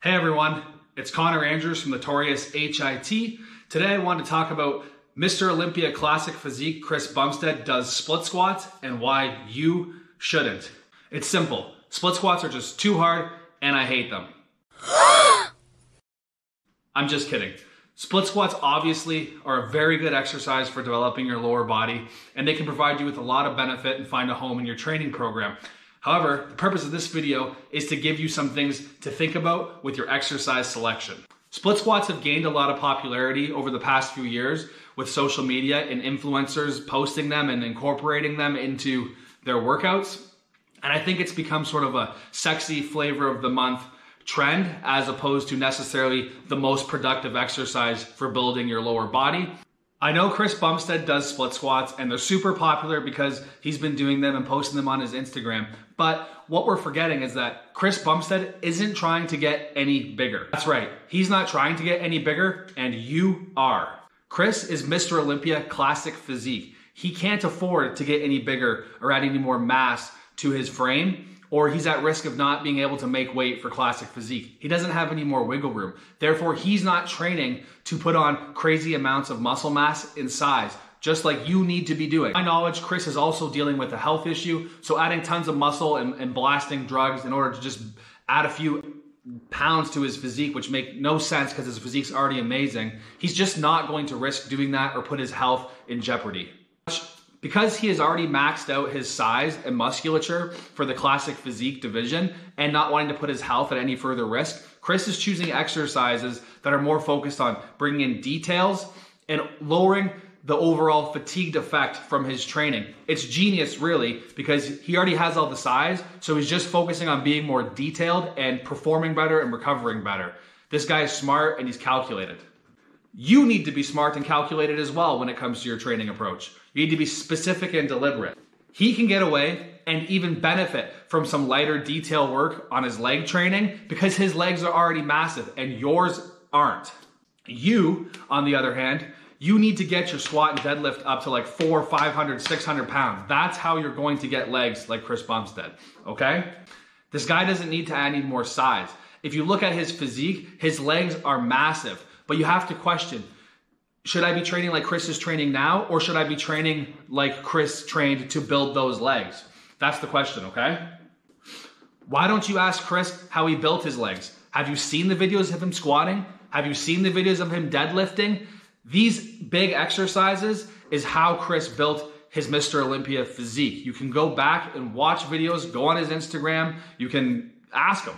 Hey everyone, it's Connor Andrews from Notorious H.I.T. Today I want to talk about Mr. Olympia Classic Physique Chris Bumstead does split squats and why you shouldn't. It's simple. Split squats are just too hard and I hate them. I'm just kidding. Split squats obviously are a very good exercise for developing your lower body, and they can provide you with a lot of benefit and find a home in your training program. However, the purpose of this video is to give you some things to think about with your exercise selection. Split squats have gained a lot of popularity over the past few years with social media and influencers posting them and incorporating them into their workouts. And I think it's become sort of a sexy flavor of the month trend as opposed to necessarily the most productive exercise for building your lower body. I know Chris Bumstead does split squats and they're super popular because he's been doing them and posting them on his Instagram. But what we're forgetting is that Chris Bumstead isn't trying to get any bigger. That's right, he's not trying to get any bigger and you are. Chris is Mr. Olympia Classic Physique. He can't afford to get any bigger or add any more mass to his frame, or he's at risk of not being able to make weight for Classic Physique. He doesn't have any more wiggle room. Therefore, he's not training to put on crazy amounts of muscle mass in size, just like you need to be doing. To my knowledge, Chris is also dealing with a health issue, so adding tons of muscle and blasting drugs in order to just add a few pounds to his physique, which make no sense because his physique's already amazing, he's just not going to risk doing that or put his health in jeopardy. Because he has already maxed out his size and musculature for the Classic Physique division and not wanting to put his health at any further risk, Chris is choosing exercises that are more focused on bringing in details and lowering the overall fatigued effect from his training. It's genius really because he already has all the size, so he's just focusing on being more detailed and performing better and recovering better. This guy is smart and he's calculated. You need to be smart and calculated as well when it comes to your training approach. You need to be specific and deliberate. He can get away and even benefit from some lighter detail work on his leg training because his legs are already massive and yours aren't. You, on the other hand, you need to get your squat and deadlift up to like 400, 500, 600 pounds. That's how you're going to get legs like Chris Bumstead, okay? This guy doesn't need to add any more size. If you look at his physique, his legs are massive. But you have to question, should I be training like Chris is training now, or should I be training like Chris trained to build those legs? That's the question, okay? Why don't you ask Chris how he built his legs? Have you seen the videos of him squatting? Have you seen the videos of him deadlifting? These big exercises is how Chris built his Mr. Olympia physique. You can go back and watch videos, go on his Instagram, you can ask him.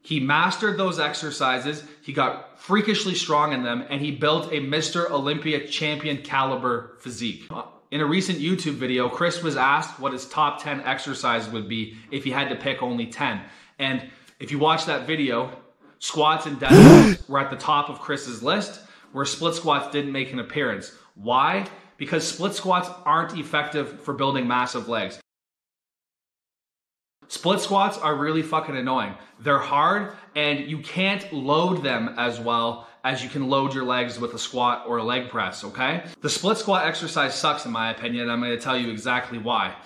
He mastered those exercises, he got freakishly strong in them, and he built a Mr. Olympia champion caliber physique. In a recent YouTube video, Chris was asked what his top 10 exercises would be if he had to pick only 10. And if you watch that video, squats and deadlifts were at the top of Chris's list, where split squats didn't make an appearance. Why? Because split squats aren't effective for building massive legs. Split squats are really fucking annoying. They're hard and you can't load them as well as you can load your legs with a squat or a leg press, okay? The split squat exercise sucks in my opinion, and I'm gonna tell you exactly why.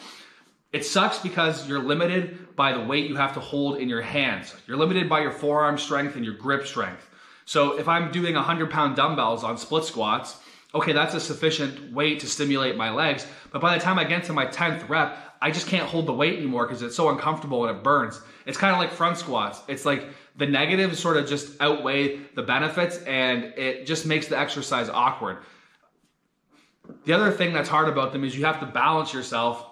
It sucks because you're limited by the weight you have to hold in your hands. You're limited by your forearm strength and your grip strength. So if I'm doing 100-pound dumbbells on split squats, okay, that's a sufficient weight to stimulate my legs, but by the time I get to my 10th rep, I just can't hold the weight anymore because it's so uncomfortable and it burns. It's kind of like front squats. It's like the negatives sort of just outweigh the benefits and it just makes the exercise awkward. The other thing that's hard about them is you have to balance yourself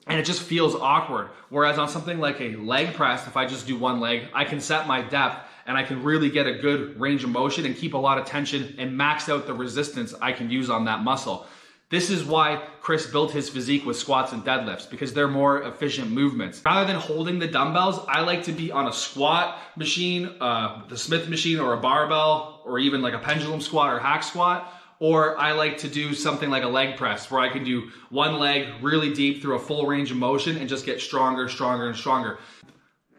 and it just feels awkward. Whereas on something like a leg press, if I just do one leg, I can set my depth and I can really get a good range of motion and keep a lot of tension and max out the resistance I can use on that muscle. This is why Chris built his physique with squats and deadlifts, because they're more efficient movements. Rather than holding the dumbbells, I like to be on a squat machine, the Smith machine or a barbell, or even like a pendulum squat or hack squat. Or I like to do something like a leg press where I can do one leg really deep through a full range of motion and just get stronger, stronger, and stronger.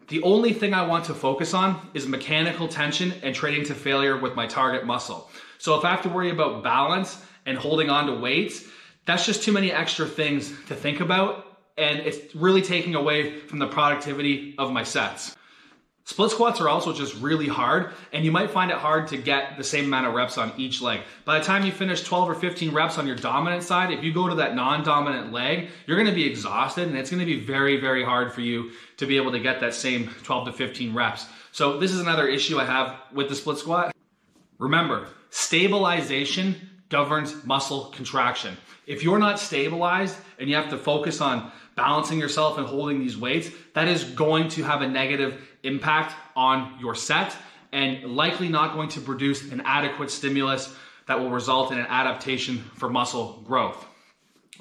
The only thing I want to focus on is mechanical tension and training to failure with my target muscle. So if I have to worry about balance and holding on to weights, that's just too many extra things to think about, and it's really taking away from the productivity of my sets. Split squats are also just really hard, and you might find it hard to get the same amount of reps on each leg. By the time you finish 12 or 15 reps on your dominant side, if you go to that non-dominant leg, you're gonna be exhausted, and it's gonna be very, very hard for you to be able to get that same 12 to 15 reps. So this is another issue I have with the split squat. Remember, stabilization governs muscle contraction. If you're not stabilized and you have to focus on balancing yourself and holding these weights, that is going to have a negative impact on your set and likely not going to produce an adequate stimulus that will result in an adaptation for muscle growth.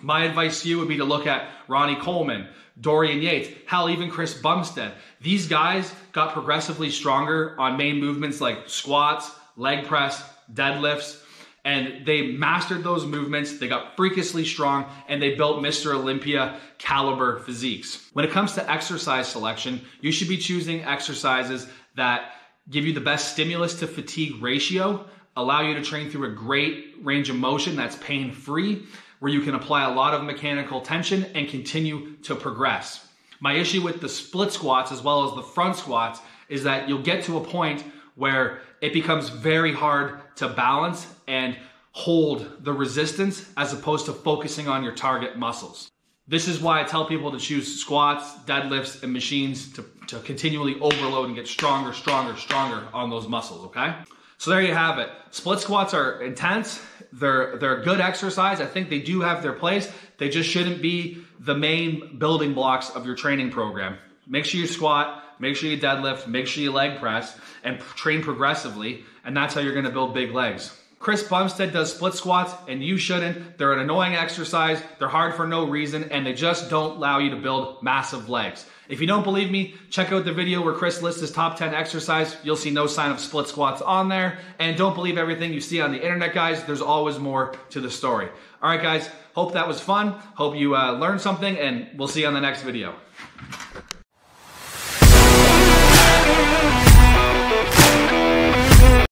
My advice to you would be to look at Ronnie Coleman, Dorian Yates, hell, even Chris Bumstead. These guys got progressively stronger on main movements like squats, leg press, deadlifts, and they mastered those movements. They got freakishly strong, and they built Mr. Olympia caliber physiques. When it comes to exercise selection, you should be choosing exercises that give you the best stimulus to fatigue ratio, allow you to train through a great range of motion that's pain-free, where you can apply a lot of mechanical tension and continue to progress. My issue with the split squats as well as the front squats is that you'll get to a point where it becomes very hard to balance and hold the resistance as opposed to focusing on your target muscles. This is why I tell people to choose squats, deadlifts, and machines to continually overload and get stronger, stronger, stronger on those muscles, okay? So there you have it. Split squats are intense. They're a good exercise. I think they do have their place. They just shouldn't be the main building blocks of your training program. Make sure you squat, make sure you deadlift, make sure you leg press, and train progressively, and that's how you're gonna build big legs. Chris Bumstead does split squats, and you shouldn't. They're an annoying exercise, they're hard for no reason, and they just don't allow you to build massive legs. If you don't believe me, check out the video where Chris lists his top 10 exercise. You'll see no sign of split squats on there. And don't believe everything you see on the internet, guys. There's always more to the story. All right, guys, hope that was fun. Hope you learned something, and we'll see you on the next video.